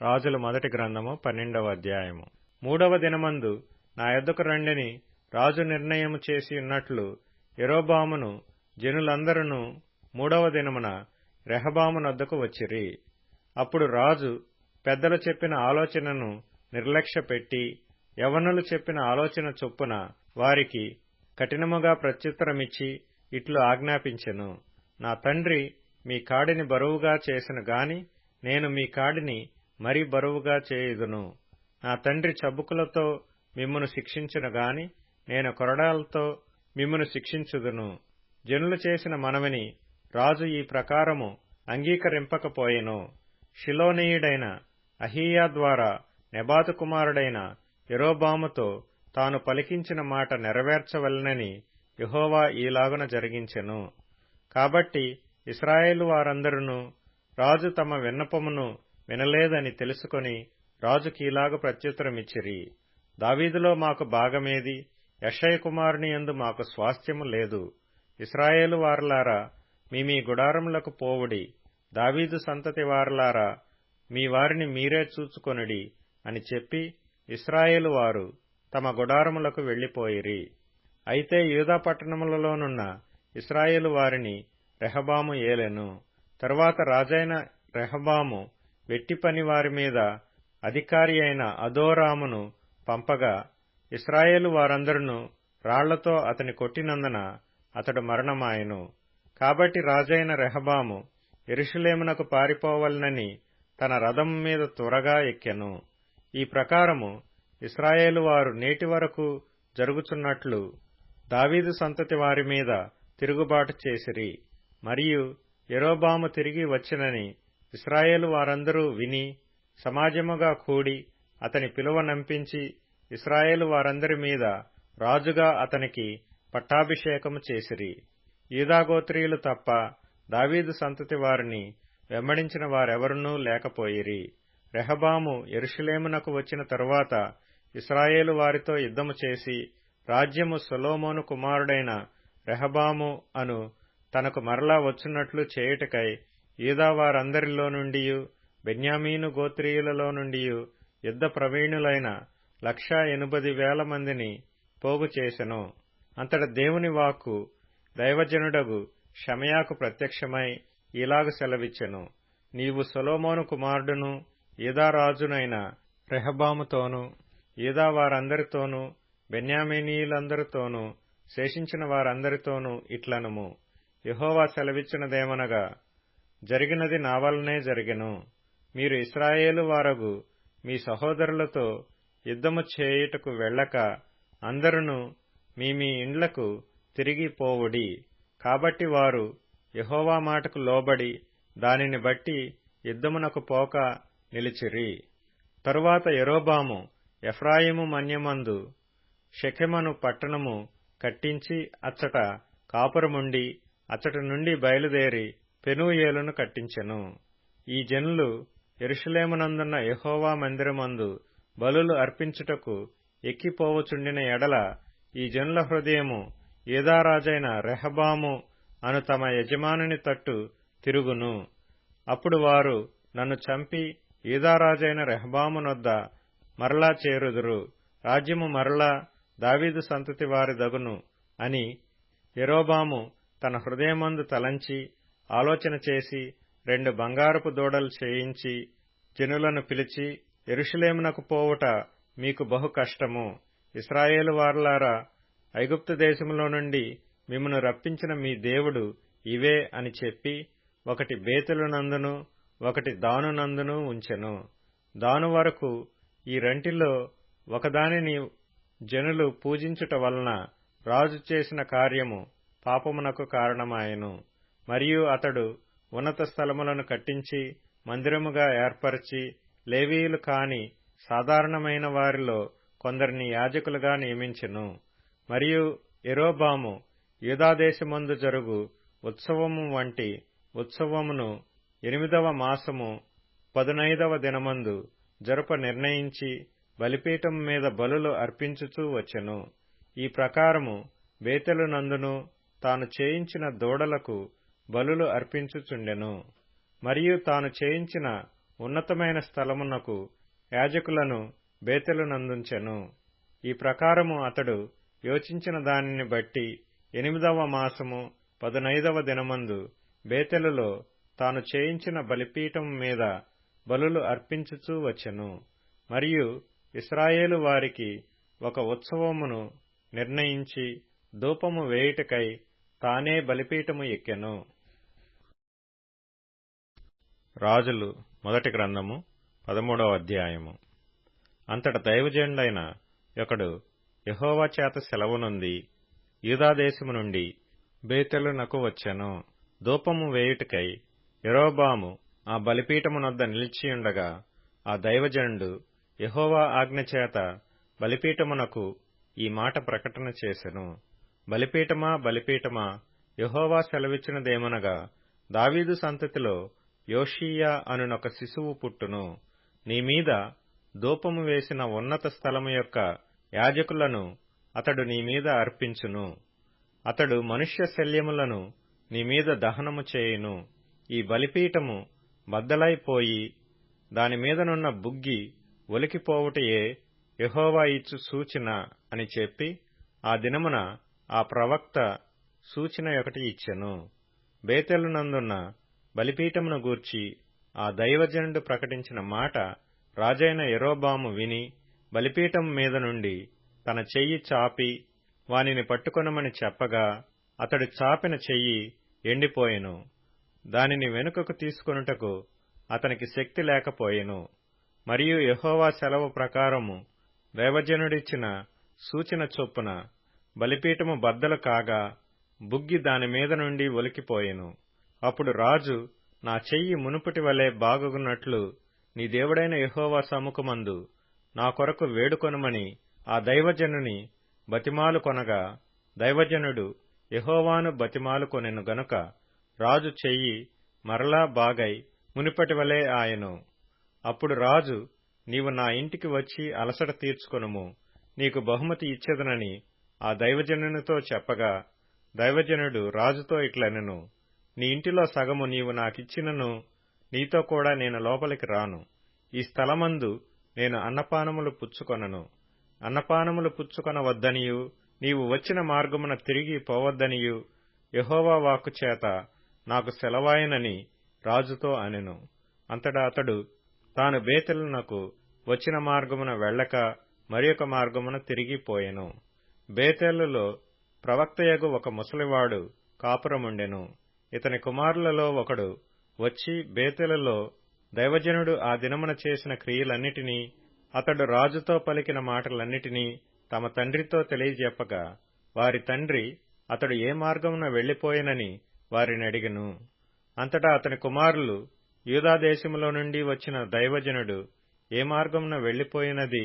రాజుల మొదటి గ్రంథము 12వ అధ్యాయము. 3వ దినమందు నా యొద్దకు రండిని రాజు నిర్ణయము చేసి ఉన్నట్లు యరొబామును జనులందరూ 3వ దినమున రెహబామునొద్దకు వచ్చిరి. అప్పుడు రాజు పెద్దలు చెప్పిన ఆలోచనను నిర్లక్ష్యపెట్టి యవనులు చెప్పిన ఆలోచన చొప్పున వారికి కఠినముగా ప్రత్యుత్తరమిచ్చి ఇట్లు ఆజ్ఞాపించెను. నా తండ్రి మీ కాడిని బరువుగా చేసెను గాని నేను మీ కాడిని మరి బరువుగా చేయుదును. నా తండ్రి చబుకులతో మిమ్మును శిక్షించెను గాని నేను కొరడాలతో మిమ్మును శిక్షించుదును. జనులు చేసిన మనవిని రాజు ఈ ప్రకారము అంగీకరింపకపోయెను. షిలోనీయుడైన అహీయా ద్వారా నెబాతు కుమారుడైన యరొబాముతో తాను పలికించిన మాట నెరవేర్చవలెనని యెహోవా ఈలాగున జరిగించెను. కాబట్టి ఇశ్రాయేలు వారందరూ రాజు తమ విన్నపమును వినలేదని తెలుసుకొని రాజుకీలాగు ప్రత్యుత్తరమిచ్చిరి. దావీదులో మాకు భాగమేది? యెషయ కుమారుని యందు మాకు స్వాస్థ్యము లేదు. ఇశ్రాయేలు వారలారా, మీ గుడారములకు పోవుడి. దావీదు సంతతి వారలారా, మీ వారిని మీరే చూచుకొనుడి అని చెప్పి ఇశ్రాయేలు వారు తమ గుడారములకు వెళ్లిపోయిరి. అయితే యూదా పట్టణములలోనున్న ఇశ్రాయేలు వారిని రెహబాము ఏలెను. తరువాత రాజైన రెహబాము వెట్టిపని వారి మీద అధికారి అయిన అదోరామును పంపగా ఇశ్రాయేలు వారందరూ రాళ్లతో అతని కొట్టినందున అతడు మరణమాయెను. కాబట్టి రాజైన రెహబాము యెరూషలేమునకు పారిపోవలెనని తన రథము మీద త్వరగా ఎక్కెను. ఈ ప్రకారము ఇశ్రాయేలు వారు నేటి వరకు జరుగుచున్నట్లు దావీదు సంతతి వారి మీద తిరుగుబాటు చేసిరి. మరియు యరొబాము తిరిగి వచ్చినని ఇశ్రాయేలు వారందరూ విని సమాజముగా కూడి అతని పిలువనంపించి ఇశ్రాయేలు వారందరి మీద రాజుగా అతనికి పట్టాభిషేకము చేసిరి. యూదాగోత్రీయులు తప్ప దావీదు సంతతి వారిని వెంబడించిన వారెవరునూ లేకపోయిరి. రెహబాము యెరూషలేమునకు వచ్చిన తరువాత ఇశ్రాయేలు వారితో యుద్ధము చేసి రాజ్యము సొలొమోను కుమారుడైన రెహబాము అను తనకు మరలా వచ్చున్నట్లు చేయుటకై యూదా వారందరిలో నుండియు బెన్యామీను గోత్రీయులలో నుండియు యుద్ధ ప్రవీణులైన 180,000 మందిని పోగు చేసెను. అంతట దేవుని వాక్కు దైవజనుడగు షమయాకు ప్రత్యక్షమై ఈలాగు సెలవిచ్చెను. నీవు సొలొమోను కుమారుడును యూదా రాజునైన రెహబాముతోనూ యూదా వారందరితోనూ బెన్యామీనీయులందరితోనూ శేషించిన వారందరితోనూ ఇట్లనుము. యెహోవా సెలవిచ్చినదేమనగా, జరిగినది నా వలనే జరిగెను. మీరు ఇశ్రాయేలు వారగు మీ సహోదరులతో యుద్ధము చేయుటకు వెళ్ళక అందరును మీ ఇండ్లకు తిరిగి పోవుడి. కాబట్టి వారు యెహోవా మాటకు లోబడి దానిని బట్టి యుద్ధమునకు పోక నిలిచిరి. తరువాత యరొబాము ఎఫ్రాయిము మన్యమందు షెకెమను పట్టణము కట్టించి అచ్చట కాపురముండి అచ్చటి నుండి బయలుదేరి పెనూయేలును కట్టించెను. ఈ జనులు యెరూషలేమునందున్న యెహోవా మందిరమందు బలులు అర్పించుటకు ఎక్కిపోవచుండిన ఎడల ఈ జనుల హృదయము యూదారాజైన రెహబాము అను తమ యజమానుని తట్టు తిరుగును. అప్పుడు వారు నన్ను చంపి యూదారాజైన రెహబామునొద్ద మరలా చేరుదురు. రాజ్యము మరలా దావీదు సంతతి వారి దగును అని యరొబాము తన హృదయమందు తలంచి ఆలోచన చేసి 2 బంగారపు దూడలు చేయించి జనులను పిలిచి, యెరూషలేమునకు పోవుట మీకు బహు కష్టము. ఇశ్రాయేలు వారలారా, ఐగుప్తు దేశములో నుండి మిమ్మును రప్పించిన మీ దేవుడు ఇవే అని చెప్పి ఒకటి బేతేలునందును ఒకటి దానునందును ఉంచెను. దాను వరకు ఈ రెంటిలో ఒకదానిని జనులు పూజించుట వలన రాజు చేసిన కార్యము పాపమునకు కారణమాయెను. మరియు అతడు ఉన్నత స్థలములను కట్టించి మందిరముగా ఏర్పరచి లేవీయులు కాని సాధారణమైన వారిలో కొందరిని యాజకులుగా నియమించెను. మరియు యరొబాము యూదాదేశమందు జరుగు ఉత్సవము వంటి ఉత్సవమును 8వ మాసము 15వ దినమందు జరుప నిర్ణయించి బలిపీఠం మీద బలులు అర్పించుచూ వచ్చెను. ఈ ప్రకారము బేతేలునందును తాను చేయించిన దూడలకు బలులు అర్పించుచుండెను. మరియు తాను చేయించిన ఉన్నతమైన స్థలమునకు యాజకులను బేతెలునందుంచెను. ఈ ప్రకారము అతడు యోచించిన దానిని బట్టి 8వ మాసము 15వ దినమందు బేతెలులో తాను చేయించిన బలిపీఠం మీద బలులు అర్పించుచూ వచ్చెను. మరియు ఇశ్రాయేలు వారికి ఒక ఉత్సవమును నిర్ణయించి ధూపము వేయుటకై తానే బలిపీఠము ఎక్కెను. రాజులు మొదటి గ్రంథము 13వ అధ్యాయము. అంతట దైవజనుడైన ఒకడు యెహోవా చేత సెలవునొంది యూదాదేశము నుండి బేతెలునకు వచ్చెను. ధూపము వేయుటకై యరొబాము ఆ బలిపీఠమునొద్ద నిలిచియుండగా ఆ దైవజనుడు యెహోవా ఆజ్ఞచేత బలిపీఠమునకు ఈ మాట ప్రకటన చేసెను. బలిపీఠమా, బలిపీఠమా, యెహోవా సెలవిచ్చినదేమనగా, దావీదు సంతతిలో యోషీయా అనునొక శిశువు పుట్టును. నీ మీద ధూపము వేసిన ఉన్నత స్థలము యొక్క యాజకులను అతడు నీ మీద అర్పించును. అతడు మనుష్య శల్యములను నీ మీద దహనము చేయును. ఈ బలిపీఠము బద్దలైపోయి దానిమీదనున్న బుగ్గి ఒలికిపోవుటయే యెహోవా ఇచ్చు సూచన అని చెప్పి ఆ దినమున ఆ ప్రవక్త సూచన ఒకటి ఇచ్చెను. బేతెలునందున్న బలిపీఠమును గూర్చి ఆ దైవజనుడు ప్రకటించిన మాట రాజైన యరొబాము విని బలిపీఠం మీద నుండి తన చెయ్యి చాపి వానిని పట్టుకొనమని చెప్పగా అతడు చాపిన చెయ్యి ఎండిపోయెను. దానిని వెనుకకు తీసుకొనుటకు అతనికి శక్తి లేకపోయెను. మరియు యెహోవా సెలవు ప్రకారము దైవజనుడిచ్చిన సూచన చొప్పున బలిపీఠము బద్దలు కాగా బుగ్గి దానిమీద నుండి ఒలికిపోయెను. అప్పుడు రాజు, నా చెయ్యి మునుపటి వలె బాగున్నట్లు నీ దేవుడైన యెహోవా సముఖమందు నా కొరకు వేడుకొనుమని ఆ దైవజనుని బతిమాలు కొనగా దైవజనుడు యెహోవాను బతిమాలు కొనెను గనుక రాజు చెయ్యి మరలా బాగై మునుపటి వలె ఆయెను. అప్పుడు రాజు, నీవు నా ఇంటికి వచ్చి అలసట తీర్చుకొనుము, నీకు బహుమతి ఇచ్చెదనని ఆ దైవజనునితో చెప్పగా దైవజనుడు రాజుతో ఇట్లనెను, నీ ఇంటిలో సగము నీవు నాకిచ్చినను నీతో కూడా నేను లోపలికి రాను. ఈ స్థలమందు నేను అన్నపానములు పుచ్చుకొనను. అన్నపానములు పుచ్చుకొనవద్దనియు నీవు వచ్చిన మార్గమున తిరిగి పోవద్దనియు యెహోవా వాక్కు చేత నాకు సెలవాయనని రాజుతో అనెను. అంతటా అతడు తాను బేతెలునకు వచ్చిన మార్గమున వెళ్ళక మరియొక మార్గమున తిరిగిపోయెను. బేతేలులో ప్రవక్తయగు ఒక ముసలివాడు కాపురముండెను. ఇతని కుమారులలో ఒకడు వచ్చి బేతేలులో దైవజనుడు ఆ దినమున చేసిన క్రియలన్నిటినీ అతడు రాజుతో పలికిన మాటలన్నిటినీ తమ తండ్రితో తెలియజెప్పగా వారి తండ్రి అతడు ఏ మార్గమున వెళ్లిపోయినని వారిని అడిగెను. అంతటా అతని కుమారులు యూదాదేశములో నుండి వచ్చిన దైవజనుడు ఏ మార్గమున వెళ్లిపోయినది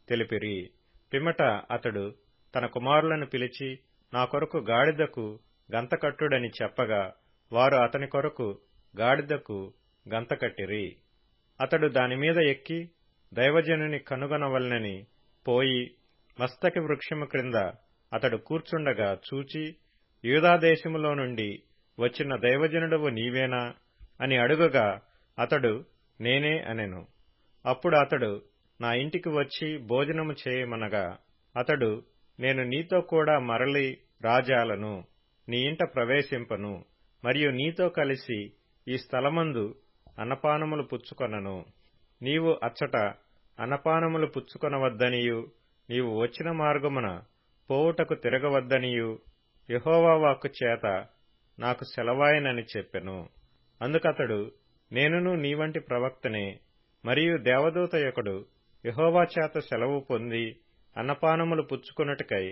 తెలిపిరి. పిమ్మట అతడు తన కుమారులను పిలిచి నా కొరకు గాడిదకు గంతకట్టుడని చెప్పగా వారు అతని కొరకు గాడిదకు గంతకట్టిరి. అతడు దానిమీద ఎక్కి దైవజనుని కనుగొనవలనని పోయి మస్తకి వృక్షము క్రింద అతడు కూర్చుండగా చూచి, యూదాదేశములో నుండి వచ్చిన దైవజనుడవు నీవేనా అని అడుగగా అతడు నేనే అనెను. అప్పుడు అతడు నా ఇంటికి వచ్చి భోజనము చేయమనగా అతడు, నేను నీతో కూడా మరలి రాజాలను, నీ ఇంట ప్రవేశింపను, మరియు నీతో కలిసి ఈ స్థలమందు అన్నపానములు పుచ్చుకొనను. నీవు అచ్చట అన్నపానములు పుచ్చుకొనవద్దనియు నీవు వచ్చిన మార్గమున పోవుటకు తిరగవద్దనియు యెహోవా వాక్కు చేత నాకు సెలవాయనని చెప్పెను. అందుకతడు, నేనును నీవంటి ప్రవక్తనే, మరియు దేవదూత యొకడు యెహోవా చేత సెలవు పొంది అన్నపానములు పుచ్చుకొనుటకై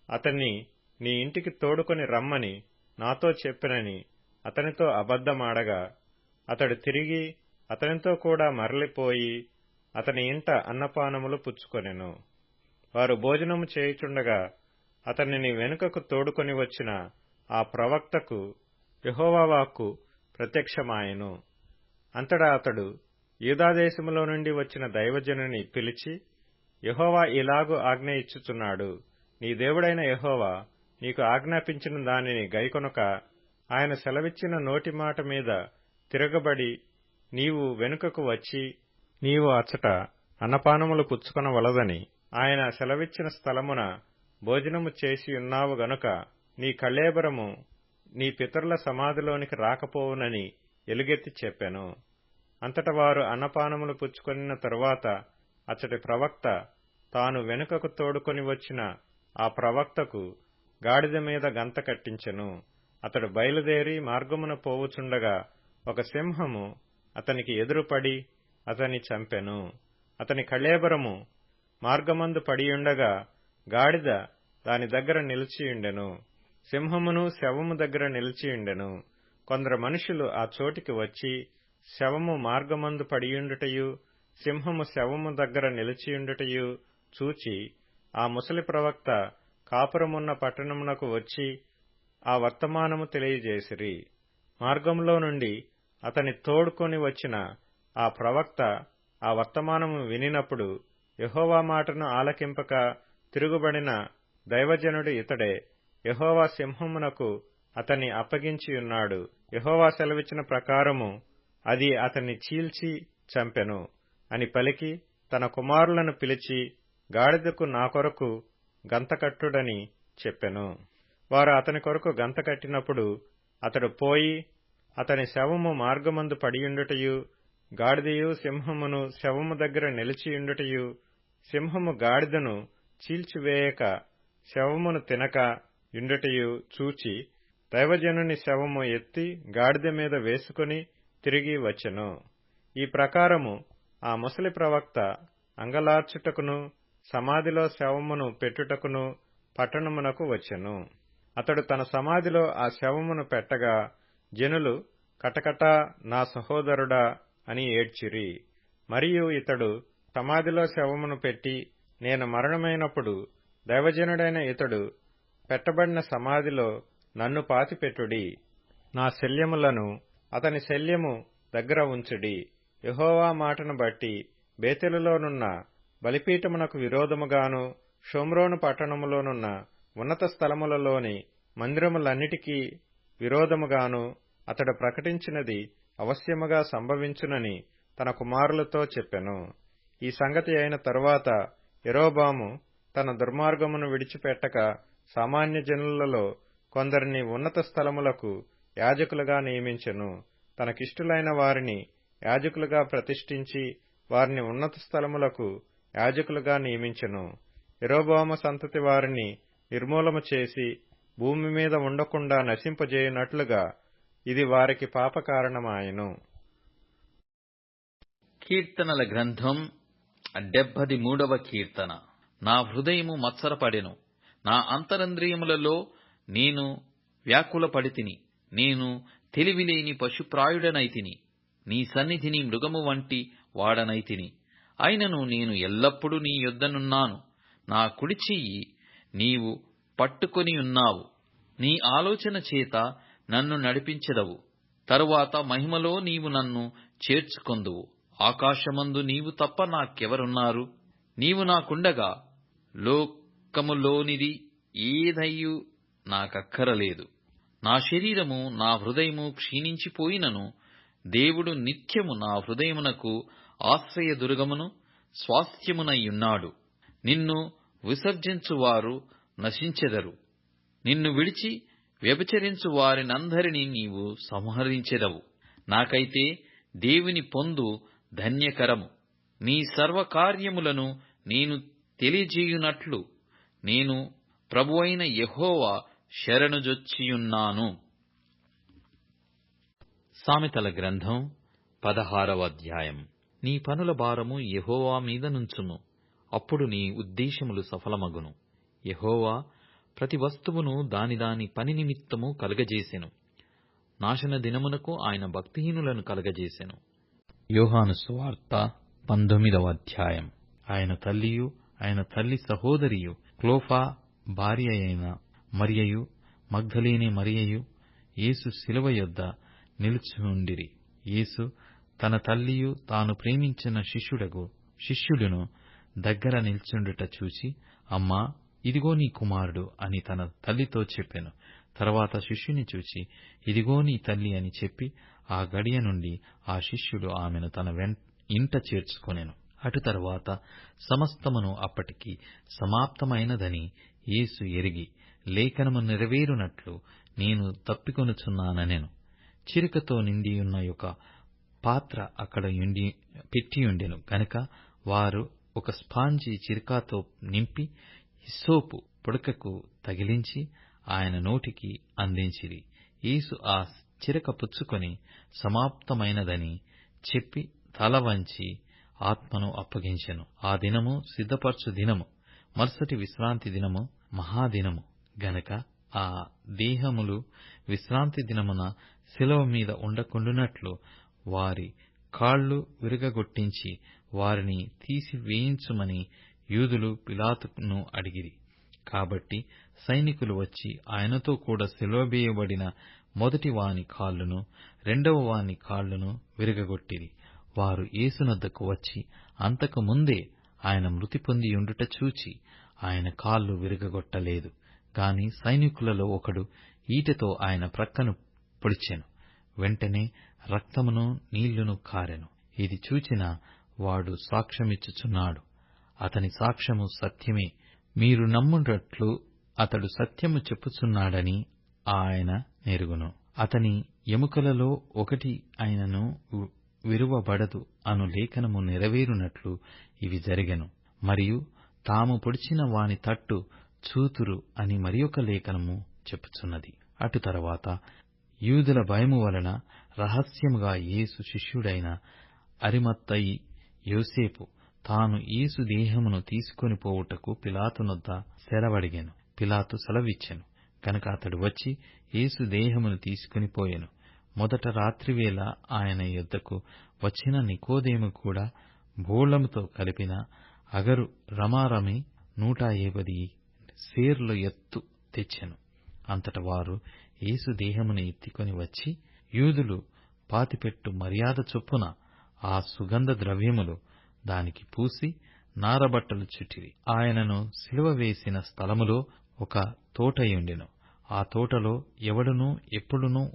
అతన్ని నీ ఇంటికి తోడుకొని రమ్మని నాతో చెప్పినని అతనితో అబద్ధమాడగా అతడు తిరిగి అతనితో కూడా మరలిపోయి అతని ఇంట అన్నపానములు పుచ్చుకొనెను. వారు భోజనము చేయుచుండగా అతనిని వెనుకకు తోడుకొని వచ్చిన ఆ ప్రవక్తకు యెహోవా వాక్కు ప్రత్యక్షమాయెను. అంతటా అతడు యూదాదేశములో నుండి వచ్చిన దైవజనుని పిలిచి, యెహోవా ఇలాగు ఆజ్ఞ ఇచ్చుచున్నాడు, నీ దేవుడైన యెహోవా నీకు ఆజ్ఞాపించిన దానిని గైకొనక ఆయన సెలవిచ్చిన నోటి మాట మీద తిరగబడి నీవు వెనుకకు వచ్చి నీవు అచ్చట అన్నపానములు పుచ్చుకొనవలదని ఆయన సెలవిచ్చిన స్థలమున భోజనము చేసియున్నావు గనుక నీ కళేబరము నీ పితరుల సమాధిలోనికి రాకపోవునని ఎలుగెత్తి చెప్పెను. అంతట వారు అన్నపానములు పుచ్చుకొనిన తరువాత అచ్చటి ప్రవక్త తాను వెనుకకు తోడుకొని వచ్చిన ఆ ప్రవక్తకు గాడిద మీద గంత కట్టించెను. అతడు బయలుదేరి మార్గమున పోవుచుండగా ఒక సింహము అతనికి ఎదురుపడి అతని చంపెను. అతని కళేబరము మార్గమందు పడియుండగా గాడిద దాని దగ్గర నిలిచియుండెను. సింహమును శవము దగ్గర నిలిచియుండెను. కొందరు మనుషులు ఆ చోటికి వచ్చి శవము మార్గమందు పడియుండుటయు సింహము శవము దగ్గర నిలిచియుండుటయు చూచి ఆ ముసలి ప్రవక్త కాపురమున్న పట్టణమునకు వచ్చి ఆ వర్తమానము తెలియజేసిరి. మార్గంలో నుండి అతని తోడుకొని వచ్చిన ఆ ప్రవక్త ఆ వర్తమానము వినినప్పుడు యెహోవా మాటను ఆలకింపక తిరుగుబడిన దైవజనుడు ఇతడే, యెహోవా సింహమునకు అతన్ని అప్పగించియున్నాడు, యెహోవా సెలవిచ్చిన ప్రకారము అది అతన్ని చీల్చి చంపెను అని పలికి తన కుమారులను పిలిచి గాడిదకు నా కొరకు గంతకట్టుడని చెప్పెను. వారు అతని కొరకు గంత కట్టినప్పుడు అతడు పోయి అతని శవము మార్గమందు పడియుండుటయు గాడిదయు సింహమును శవము దగ్గర నిలిచియుండుటయు సింహము గాడిదను చీల్చివేయక శవమును తినక యుండుటయు చూచి దైవజనుని శవము ఎత్తి గాడిద మీద వేసుకుని తిరిగి వచ్చెను. ఈ ప్రకారము ఆ ముసలి ప్రవక్త అంగలార్చుటకును సమాధిలో శవమును పెట్టుటకును పట్టణమునకు వచ్చెను. అతడు తన సమాధిలో ఆ శవమును పెట్టగా జనులు కటకటా నా సహోదరుడా అని ఏడ్చిరి. మరియు ఇతడు సమాధిలో శవమును పెట్టి నేను మరణమైనప్పుడు దైవజనుడైన ఇతడు పెట్టబడిన సమాధిలో నన్ను పాతిపెట్టుడి, నా శల్యములను అతని శల్యము దగ్గర ఉంచుడి. యెహోవా మాటను బట్టి బేతెలులోనున్న బలిపీఠమునకు విరోధముగాను షోమ్రోను పట్టణములోనున్న ఉన్నత స్థలములలోని మందిరములన్నిటికీ విరోధముగాను అతడు ప్రకటించినది అవశ్యముగా సంభవించునని తన కుమారులతో చెప్పెను. ఈ సంగతి అయిన తరువాత యెరోబాము తన దుర్మార్గమును విడిచిపెట్టక సామాన్య జనులలో కొందరిని ఉన్నత స్థలములకు యాజకులుగా నియమించెను. తనకిష్టులైన వారిని యాజకులుగా ప్రతిష్ఠించి వారిని ఉన్నత స్థలములకు యాజకులుగా నియమించెను. యెరోబాము సంతతి వారిని నిర్మూలము చేసి భూమి మీద ఉండకుండా నశింపజేయునట్లుగా ఇది వారికి పాపకారణమాయెను. కీర్తనల గ్రంథం 73వ కీర్తన. నా హృదయము మత్సరపడెను, నా అంతరంద్రియములలో నేను వ్యాకులపడితిని. నేను తెలివిలేని పశుప్రాయుడనైతిని, నీ సన్నిధిని మృగము వంటి వాడనైతిని. అయినను నేను ఎల్లప్పుడూ నీ యొద్దనున్నాను. నా కుడి చెయ్యి నీవు పట్టుకొనియున్నావు. నీ ఆలోచన చేత నన్ను నడిపించెదవు. తరువాత మహిమలో నీవు నన్ను చేర్చుకొందువు. ఆకాశమందు నీవు తప్ప నాకెవరున్నారు? నీవు నాకుండగా లోకములోనిది ఏదయ్యూ నాకక్కరలేదు. నా శరీరము నా హృదయము క్షీణించిపోయినను దేవుడు నిత్యము నా హృదయమునకు ఆశ్రయదుర్గమును స్వాస్థ్యమునయ్యున్నాడు. నిన్ను విసర్జించువారు నశించెదరు. నిన్ను విడిచి వ్యభిచరించు వారినందరినీ నీవు సంహరించెదవు. నాకైతే దేవుని పొందు ధన్యకరము. నీ సర్వకార్యములను నేను తెలియజేయునట్లు నేను ప్రభువైన యెహోవా శరణుజొచ్చియున్నాను. సామెతల గ్రంథం 16వ అధ్యాయం. నీ పనుల భారము యెహోవా మీద నుంచుము, అప్పుడు నీ ఉద్దేశములు సఫలమగును. యెహోవా ప్రతి వస్తువును దాని పని నిమిత్తము కలుగజేసెను. నాశన దినమునకు ఆయన భక్తిహీనులను కలుగజేసెను. యోహాను సువార్త 19వ అధ్యాయం. ఆయన తల్లియు ఆయన తల్లి సహోదరియు క్లోఫా భార్య అయిన మరియయు మగ్దలేనే మరియయు యేసు శిలువ యొద్ద నిలుచుండిరి. యేసు తన తల్లియు తాను ప్రేమించిన శిష్యుడును దగ్గర నిల్చుండుట చూచి, అమ్మా, ఇదిగో నీ కుమారుడు అని తన తల్లితో చెప్పెను. తర్వాత శిష్యుని చూచి, ఇదిగో నీ తల్లి అని చెప్పి ఆ గడియ నుండి ఆ శిష్యుడు ఆమెను తన ఇంట చేర్చుకొనెను. అటు తరువాత సమస్తమును అప్పటికి సమాప్తమైనదని యేసు ఎరిగి, లేఖనము నెరవేరునట్లు నేను తప్పికొనుచున్నానెను. చిరకతో నిండియున్న ఒక పాత్ర అక్కడ పెట్టియుండెను గనుక వారు ఒక స్పాంజి చిరకాతో నింపి హిస్సోపు పుడకకు తగిలించి ఆయన నోటికి అందించిరి. యేసు ఆ చిరక పుచ్చుకొని సమాప్తమైనదని చెప్పి తల వంచి ఆత్మను అప్పగించెను. ఆ దినము సిద్ధపరచు దినము, మరుసటి విశ్రాంతి దినము మహాదినము గనక ఆ దేహములు విశ్రాంతి దినమున శిలువ మీద ఉండకుండునట్లు వారి కాళ్ళు విరగగొట్టించి వారిని తీసివేయించుమని యూదులు పిలాతును అడిగిరి. కాబట్టి సైనికులు వచ్చి ఆయనతో కూడా సిలువవేయబడిన మొదటి వాని కాళ్ళును రెండవ వాని కాళ్ళును విరగగొట్టిరి. వారు యేసునొద్దకు వచ్చి అంతకు ముందే ఆయన మృతి పొందియుండుట చూచి ఆయన కాళ్ళు విరగగొట్టలేదు గాని సైనికులలో ఒకడు ఈటెతో ఆయన ప్రక్కను పొడిచెను. వెంటనే రక్తమును నీళ్లును కారెను. ఇది చూచిన వాడు సాక్ష్యమిచ్చుచున్నాడు. అతని సాక్ష్యము సత్యమే. మీరు నమ్మునట్లు అతడు సత్యము చెప్పుచున్నాడని ఆయన నెరుగును. అతని ఎముకలలో ఒకటి అయినను విరువబడదు అను లేఖనము నెరవేరునట్లు ఇవి జరిగెను. మరియు తాము పొడిచిన వాని తట్టు చూతురు అని మరియొక లేఖనము చెప్పుచున్నది. అటు తరువాత యూదుల భయము వలన రహస్యముగా యేసు శిష్యుడైన అరిమత్తయి యోసేపు తాను యేసు దేహమును తీసుకొని పోవుటకు పిలాతునొద్ద సెలవడిగెను. పిలాతు సెలవిచ్చెను కనుక అతడు వచ్చి యేసు దేహమును తీసుకొని పోయెను. మొదట రాత్రివేళ ఆయన యొద్దకు వచ్చిన నికోదేము కూడా బోళముతో కలిపిన అగరు రమారమి 150 సేర్ల ఎత్తు తెచ్చెను. అంతట వారు యేసు దేహమును ఎత్తికొని వచ్చి యూదులు పాతిపెట్టు మర్యాద చొప్పున ఆ సుగంధ ద్రవ్యములు దానికి పూసి నారబట్టలు చుట్టిరి. ఆయనను సిలువ వేసిన స్థలములో ఒక తోటయుండెను. ఆ తోటలో ఎవడునూ ఎప్పుడునూ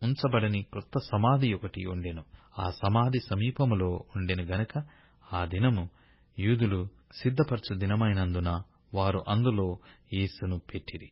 ఉంచబడని క్రొత్త సమాధి ఒకటి ఉండెను. ఆ సమాధి సమీపములో ఉండెను గనక ఆ దినము యూదులు సిద్ధపరచు దినమైనందున వారు అందులో యేసును పెట్టిరి.